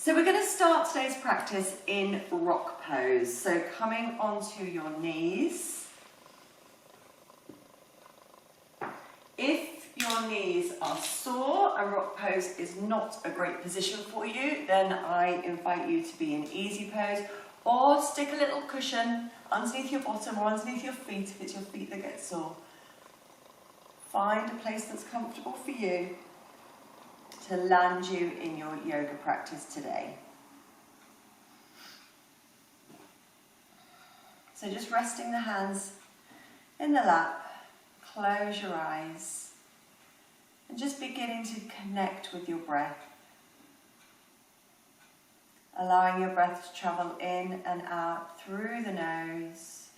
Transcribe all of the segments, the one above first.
So we're going to start today's practice in rock pose. So coming onto your knees. If your knees are sore and rock pose is not a great position for you, then I invite you to be in easy pose or stick a little cushion underneath your bottom or underneath your feet if it's your feet that get sore. Find a place that's comfortable for you to land you in your yoga practice today. So just resting the hands in the lap, close your eyes, and just beginning to connect with your breath. Allowing your breath to travel in and out through the nose.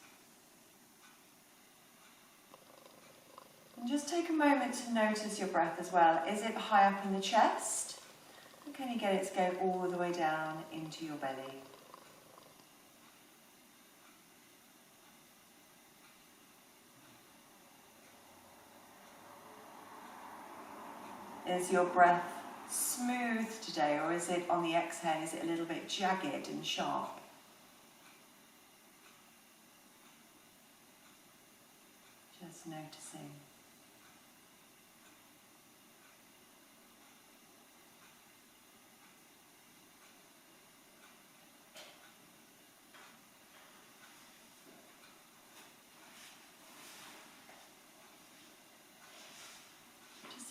And just take a moment to notice your breath as well. Is it high up in the chest? Or can you get it to go all the way down into your belly? Is your breath smooth today, or is it on the exhale, is it a little bit jagged and sharp? Just noticing.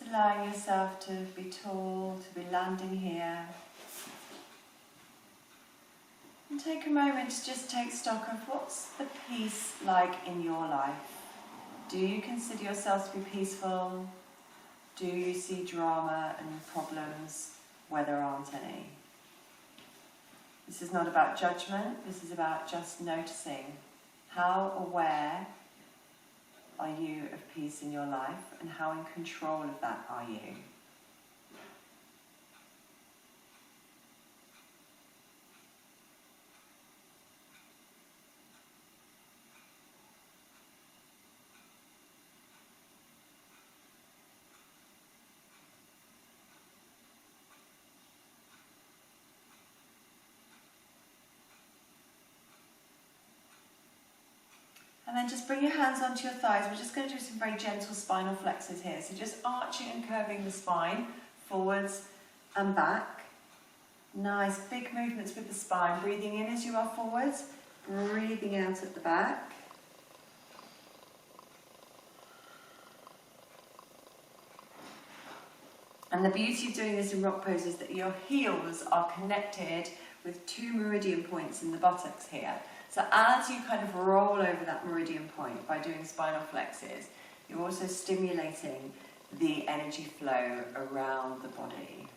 Allowing yourself to be tall, to be landing here. And take a moment to just take stock of what's the peace like in your life. Do you consider yourself to be peaceful? Do you see drama and problems where there aren't any? This is not about judgment, this is about just noticing how aware are you of peace in your life, and how in control of that are you? And then just bring your hands onto your thighs. We're just going to do some very gentle spinal flexors here. So just arching and curving the spine forwards and back. Nice big movements with the spine. Breathing in as you are forwards, breathing out at the back. And the beauty of doing this in rock pose is that your heels are connected with 2 meridian points in the buttocks here. So as you kind of roll over that meridian point by doing spinal flexes, you're also stimulating the energy flow around the body.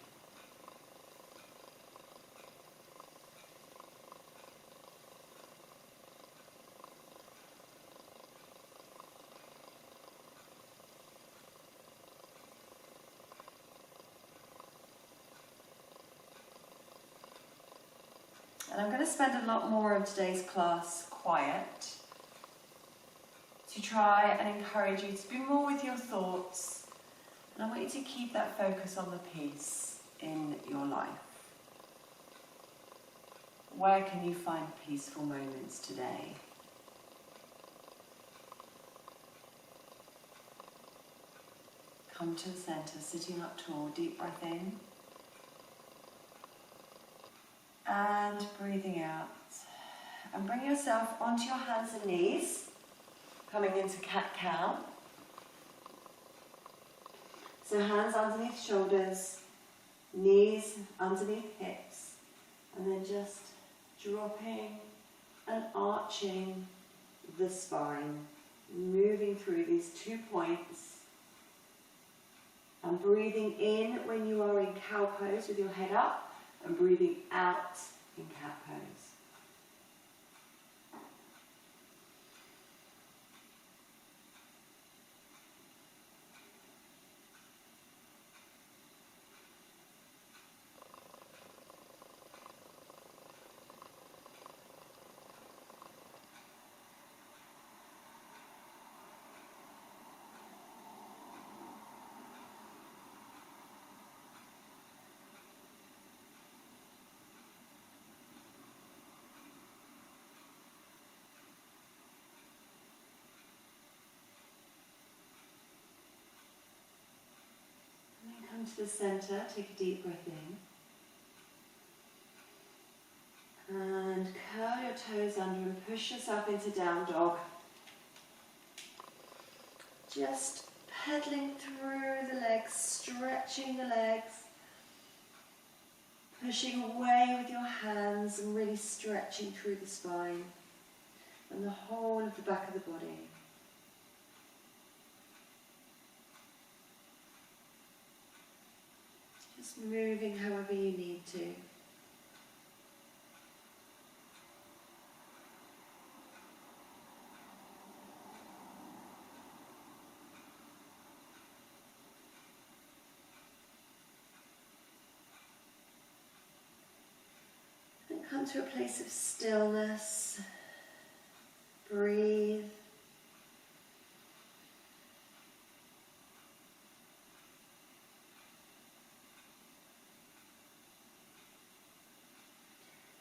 And I'm going to spend a lot more of today's class quiet to try and encourage you to be more with your thoughts. And I want you to keep that focus on the peace in your life. Where can you find peaceful moments today? Come to the centre, sitting up tall, deep breath in. And breathing out. And bring yourself onto your hands and knees, coming into cat-cow. So hands underneath shoulders, knees underneath hips, and then just dropping and arching the spine, moving through these 2 points. And breathing in when you are in cow pose with your head up, and breathing out in cat pose. into the centre, take a deep breath in. And curl your toes under and push yourself into down dog. Just pedaling through the legs, stretching the legs. Pushing away with your hands and really stretching through the spine and the whole of the back of the body. Just moving however you need to. Come to a place of stillness. Breathe.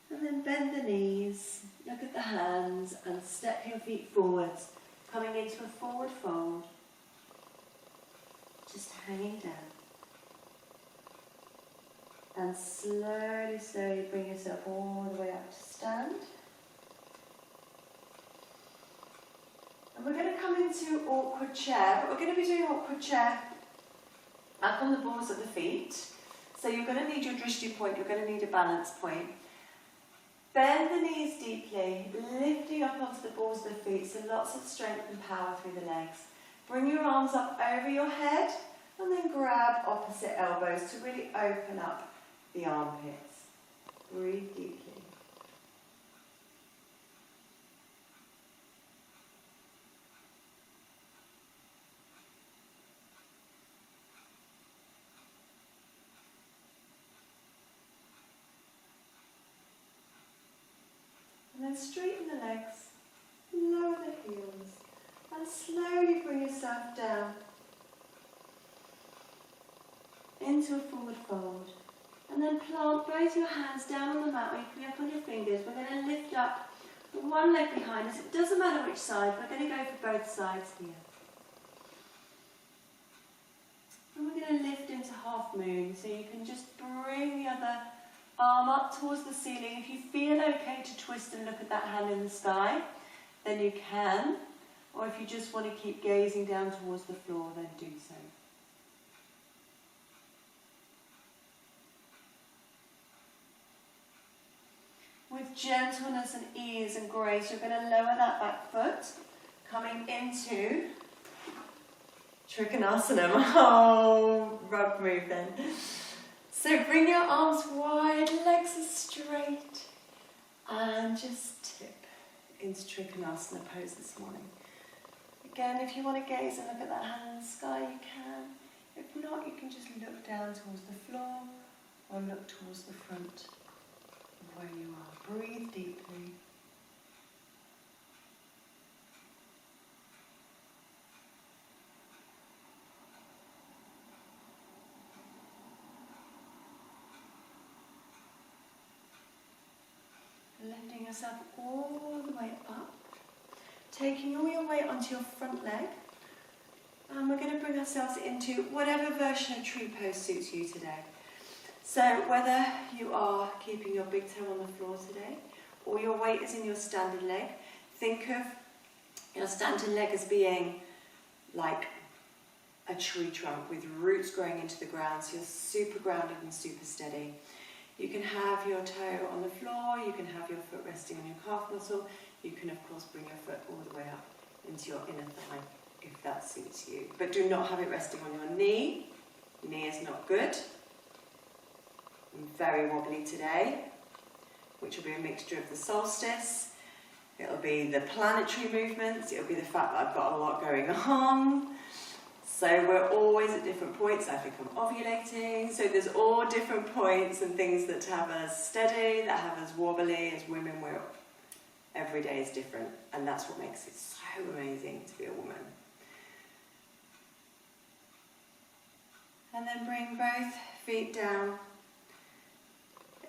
And then bend the knees, look at the hands and step your feet forwards, coming into a forward fold. Just hanging down. And slowly, slowly bring yourself all the way up to stand. And we're going to come into awkward chair, but we're going to be doing awkward chair up on the balls of the feet. So you're going to need your drishti point, you're going to need a balance point. Bend the knees deeply, lifting up onto the balls of the feet, so lots of strength and power through the legs. Bring your arms up over your head, and then grab opposite elbows to really open up the armpits. Breathe deeply. And then straighten the legs, lower the heels, and slowly bring yourself down into a forward fold. And then plant both your hands down on the mat, or you can be up on your fingers. We're going to lift up one leg behind us. It doesn't matter which side, we're going to go for both sides here. And we're going to lift into half moon, so you can just bring the other arm up towards the ceiling. If you feel okay to twist and look at that hand in the sky, then you can. Or if you just want to keep gazing down towards the floor, then do so. With gentleness and ease and grace, you're going to lower that back foot, coming into Trikonasana. Oh, rug move then. So bring your arms wide, legs are straight, and just tip into Trikonasana pose this morning. Again, if you want to gaze and look at that hand in the sky, you can. If not, you can just look down towards the floor or look towards the front of where you are. Breathe deeply. Lifting yourself all the way up, taking all your weight onto your front leg, and we're going to bring ourselves into whatever version of tree pose suits you today. So whether you are keeping your big toe on the floor today, or your weight is in your standing leg, think of your standing leg as being like a tree trunk with roots growing into the ground, so you're super grounded and super steady. You can have your toe on the floor, you can have your foot resting on your calf muscle, you can of course bring your foot all the way up into your inner thigh if that suits you. But do not have it resting on your knee. Knee is not good. I'm very wobbly today, which will be a mixture of the solstice, it'll be the planetary movements, it'll be the fact that I've got a lot going on. So we're always at different points. I think I'm ovulating, so there's all different points and things that have us steady, that have us wobbly. As women, every day is different, and that's what makes it so amazing to be a woman. And then bring both feet down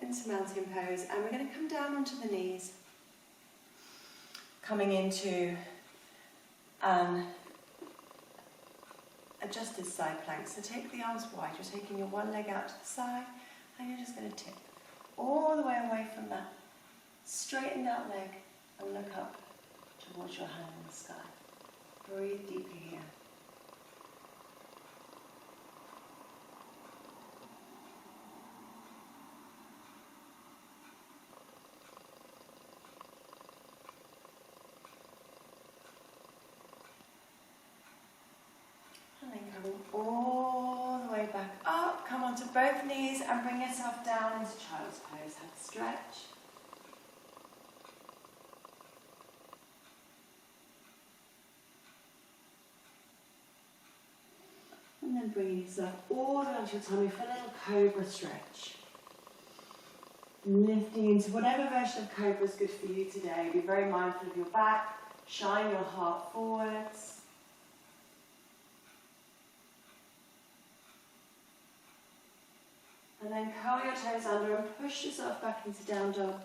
into mountain pose, and we're going to come down onto the knees, coming into an adjusted side plank. So take the arms wide. You're taking your one leg out to the side and you're just going to tip all the way away from that straightened out leg and look up towards your hand in the sky. Breathe deeply here. And then coming all the way back up, come onto both knees and bring yourself down into child's pose. Have a stretch. And then bringing yourself all the way onto your tummy for a little cobra stretch. Lifting into whatever version of cobra is good for you today. Be very mindful of your back. Shine your heart forwards. And then curl your toes under and push yourself back into down dog.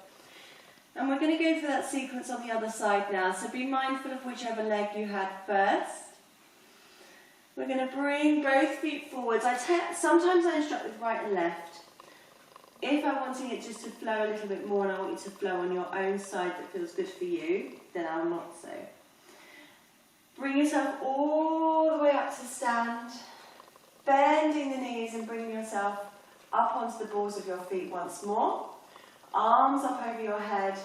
And we're going to go through that sequence on the other side now. So be mindful of whichever leg you had first. We're going to bring both feet forwards. Sometimes I instruct with right and left. If I'm wanting it just to flow a little bit more and I want you to flow on your own side that feels good for you, then I'll not so. Bring yourself all the way up to stand, bending the knees and bringing yourself up onto the balls of your feet once more. Arms up over your head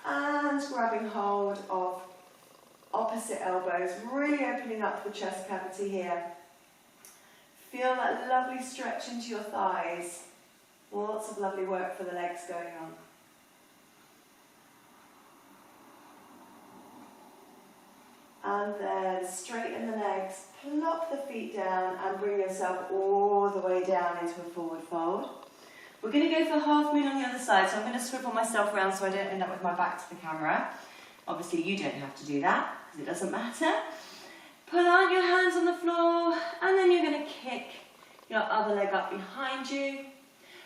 and grabbing hold of opposite elbows, really opening up the chest cavity here. Feel that lovely stretch into your thighs. Lots of lovely work for the legs going on. And then straighten the legs, plop the feet down and bring yourself all the way down into a forward fold. We're going to go for half moon on the other side, so I'm going to swivel myself around so I don't end up with my back to the camera. Obviously you don't have to do that, because it doesn't matter. Pull out your hands on the floor, and then you're going to kick your other leg up behind you.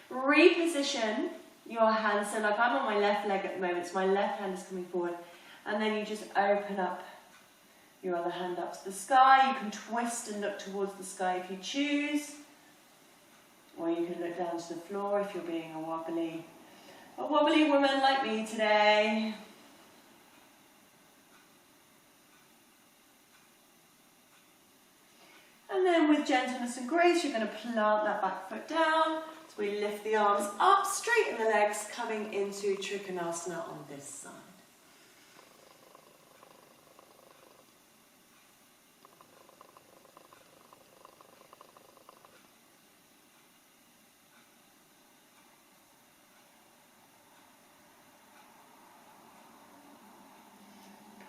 Reposition your hands, so like I'm on my left leg at the moment, so my left hand is coming forward, and then you just open up your other hand up to the sky. You can twist and look towards the sky if you choose, or you can look down to the floor if you're being a wobbly woman like me today. And then with gentleness and grace, you're going to plant that back foot down. So we lift the arms up, straighten the legs, coming into Trikonasana on this side.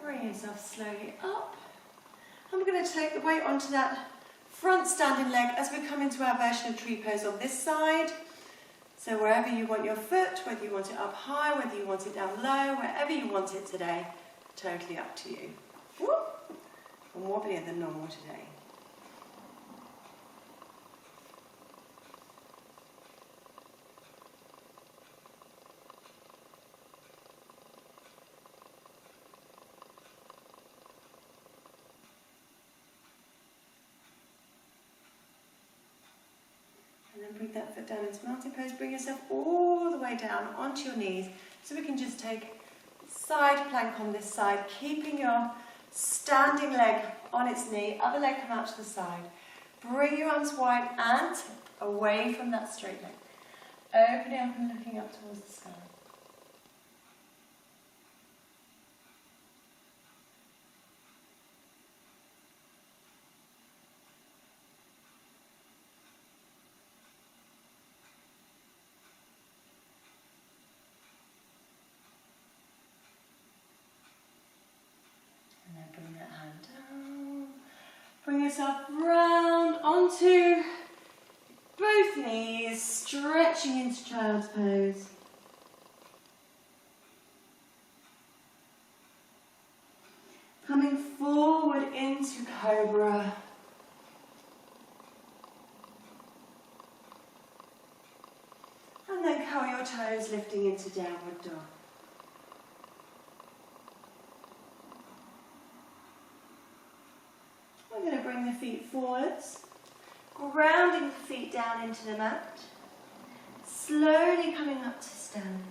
Bring yourself slowly up. And we're going to take the weight onto that front standing leg as we come into our version of tree pose on this side. So wherever you want your foot, whether you want it up high, whether you want it down low, wherever you want it today, totally up to you. Whoop. And wobblier than normal today. And then bring that foot down into mountain pose. Bring yourself all the way down onto your knees. So we can just take side plank on this side, keeping your standing leg on its knee. Other leg come out to the side. Bring your arms wide and away from that straight leg. Opening up and looking up towards the sky. Bring that hand down. Bring yourself round onto both knees, stretching into child's pose. Coming forward into cobra. And then curl your toes, lifting into downward dog. We're going to bring the feet forwards, grounding the feet down into the mat, slowly coming up to stand.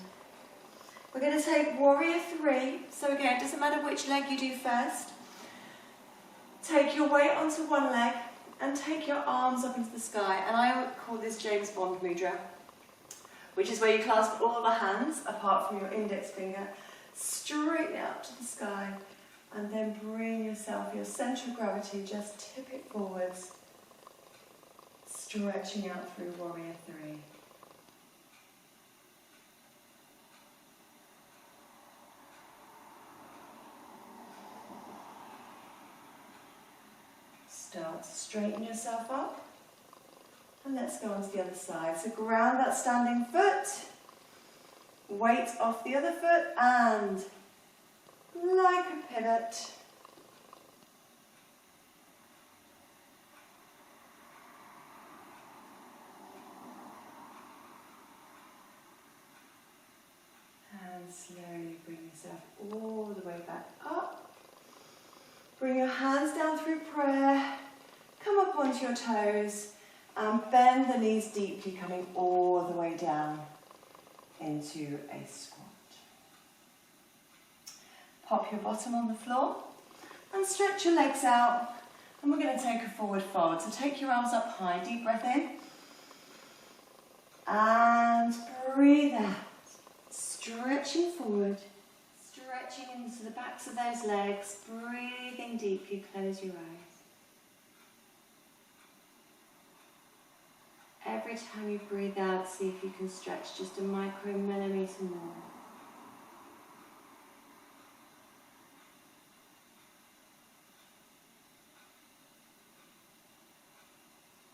We're going to take warrior 3. So again, it doesn't matter which leg you do first. Take your weight onto one leg and take your arms up into the sky. And I would call this James Bond mudra, which is where you clasp all the hands apart from your index finger, straight out to the sky. And then bring yourself, your centre of gravity, just tip it forwards, stretching out through warrior 3. Start to straighten yourself up. And let's go on to the other side. So ground that standing foot, weight off the other foot, and like a pivot, and slowly bring yourself all the way back up. Bring your hands down through prayer, come up onto your toes, and bend the knees deeply, coming all the way down into a squat. Pop your bottom on the floor and stretch your legs out, and we're going to take a forward fold. So take your arms up high, deep breath in, and breathe out, stretching forward, stretching into the backs of those legs, breathing deeply, close your eyes. Every time you breathe out, see if you can stretch just a micromillimetre more.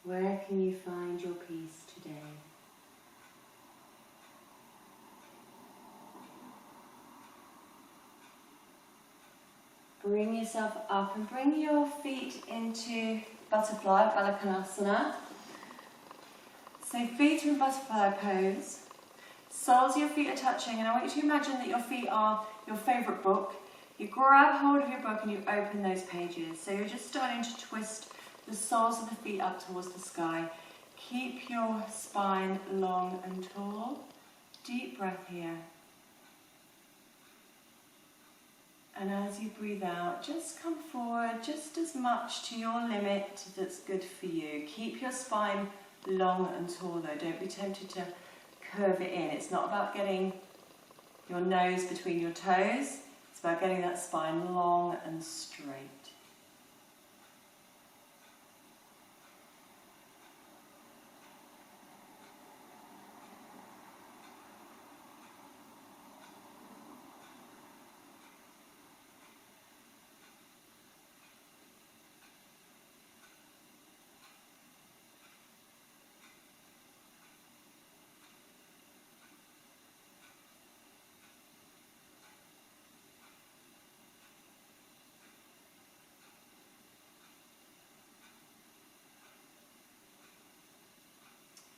Where can you find your peace today? Bring yourself up and bring your feet into butterfly, Baddha. So feet are in butterfly pose. Soles of your feet are touching, and I want you to imagine that your feet are your favourite book. You grab hold of your book and you open those pages. So you're just starting to twist the soles of the feet up towards the sky. Keep your spine long and tall. Deep breath here. And as you breathe out, just come forward just as much to your limit that's good for you. Keep your spine long and tall though. Don't be tempted to curve it in. It's not about getting your nose between your toes. It's about getting that spine long and straight.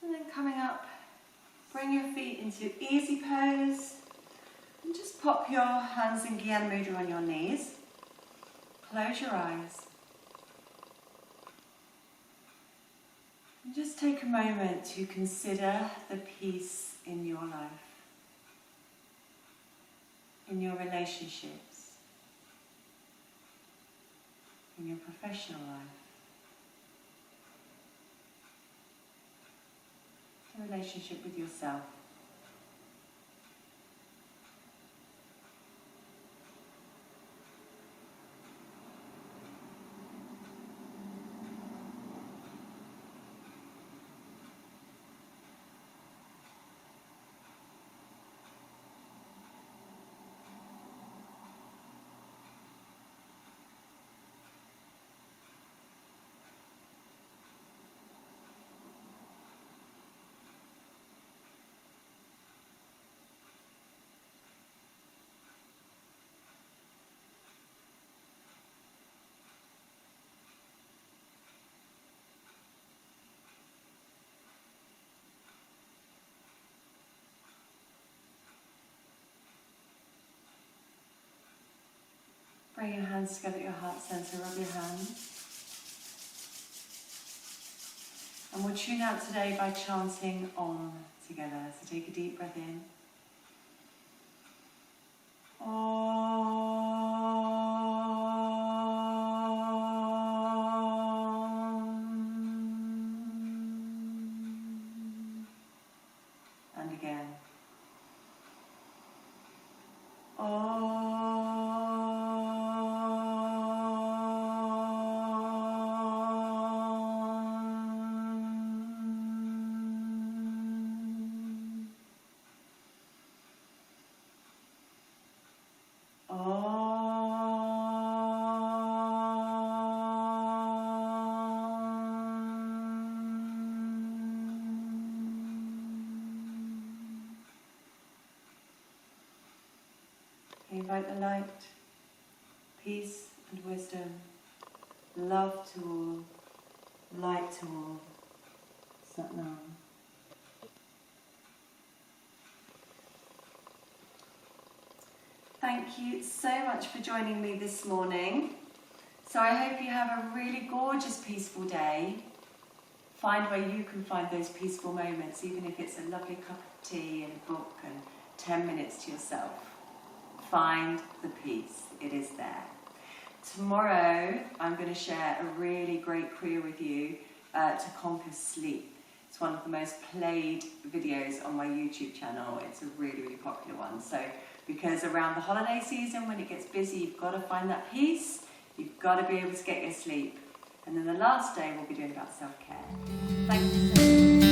And then coming up, bring your feet into easy pose and just pop your hands in Gyan Mudra on your knees. Close your eyes. And just take a moment to consider the peace in your life, in your relationships, in your professional life. The relationship with yourself. Bring your hands together at your heart centre, rub your hands. And we'll tune out today by chanting Om together. So take a deep breath in. And again. Invite the light, peace and wisdom, love to all, light to all. Sat Nam. Thank you so much for joining me this morning. So I hope you have a really gorgeous, peaceful day. Find where you can find those peaceful moments, even if it's a lovely cup of tea and a book and 10 minutes to yourself. Find the peace, it is there. Tomorrow I'm going to share a really great query with you to conquer sleep. It's one of the most played videos on my YouTube channel. It's a really, really popular one. So because around the holiday season, when it gets busy, you've got to find that peace, you've got to be able to get your sleep. And then the last day we'll be doing about self-care. Thank you so much.